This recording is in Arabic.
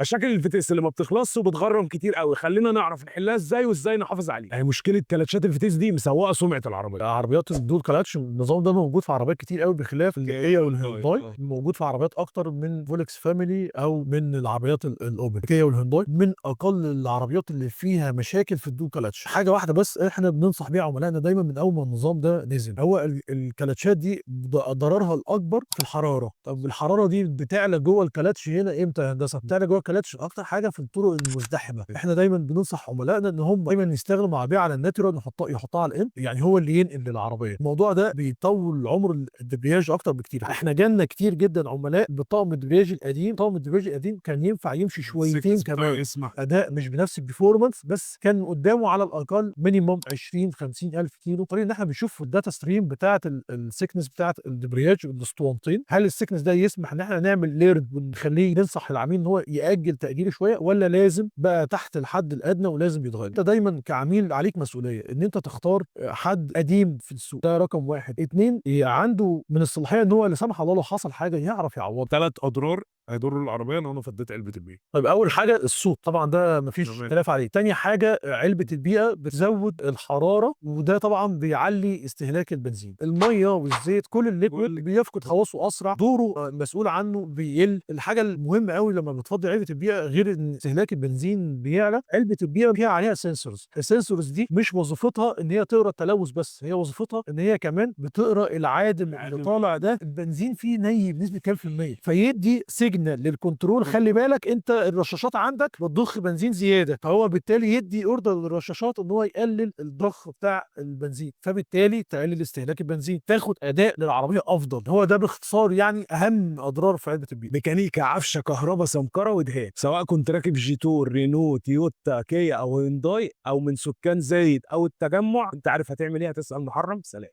مشاكل الفتيس اللي ما بتخلصش وبتغرم كتير قوي، خلينا نعرف نحلها ازاي وازاي نحافظ عليها. هي مشكله كلاتشات الفتيس دي مسوقه سمعه العربيه. عربيات الدول كلاتش النظام ده موجود في عربيات كتير قوي بخلاف الكيا والهيونداي، موجود في عربيات اكتر من فولكس فاميلي او من العربيات الاوبل. الكيا والهيونداي من اقل العربيات اللي فيها مشاكل في الدول كلاتش. حاجه واحده بس احنا بننصح بيها عملائنا دايما من اول ما النظام ده نزل، هو الكلاتشات دي ضررها الاكبر في الحراره. طب الحراره دي بتعلى جوه الكلاتش هنا امتى يا هندسه؟ بتعلى جوه الكلاتش اكتر حاجه في الطرق المزدحمه. احنا دايما بننصح عملائنا ان هم دايما يستخدموا عربيه على الناتورال، يحطها على الان، يعني هو اللي ينقل للعربيه. الموضوع ده بيطول عمر الدبرياج اكتر بكتير. احنا جالنا كتير جدا عملاء بطقم الدبرياج القديم، طقم الدبرياج القديم كان ينفع يمشي شويتين كمان، اسمع، اداء مش بنفس البرفورمانس، بس كان قدامه على الاقل مينيمم 20 50 الف كيلو. طريق ان احنا بنشوف الداتا ستريم بتاعه السكنس بتاعه الدبرياج الاسطوانتين، هل السكنس ده يسمح ان احنا نعمل ليرد ونخليه ننصح العميل ان هو ياجل تاجيله شويه، ولا لازم بقى تحت الحد الادنى ولازم يتغير؟ انت دايما كعميل عليك مسؤوليه ان انت تختار حد قديم في السوق، ده رقم واحد. اتنين، عنده من الصلاحيه ان هو لا سمح الله لو حصل حاجه يعرف يعوض. 3 اضرار هيضروا العربيه لو انا فضيت علبه البيت. طيب اول حاجه الصوت، طبعا ده مفيش تمام. اختلاف عليه. تاني حاجه علبه البيئه بتزود الحراره، وده طبعا بيعلي استهلاك البنزين. الميه والزيت كل الليكويد بيفقد خواصه اسرع، دوره المسؤول عنه بيقل. الحاجه المهمه قوي لما بتفضي علبه البيئه، غير ان استهلاك البنزين بيعلى، علبه البيئه فيها عليها سنسورز. السنسورز دي مش وظيفتها ان هي تقرا التلوث بس، هي وظيفتها ان هي كمان بتقرا العادم اللي طالع ده البنزين فيه ني بنسبه كام في الميه، فيدي سيجنال للكنترول، خلي بالك انت الرشاشات عندك بتضخ بنزين زياده، فهو بالتالي يدي اوردر للرشاشات ان هو يقلل الضخ بتاع البنزين، فبالتالي تقلل استهلاك البنزين، تاخد اداء للعربيه افضل. هو ده باختصار يعني اهم اضرار في علبه البيئه. ميكانيكا، عفشه، كهرباء، سمكره، ودهان، سواء كنت راكب جيتور، رينو، تويوتا، كيا او هيونداي، او من سكان زايد او التجمع، انت عارف هتعمل ايه؟ هتسال محرم. سلام.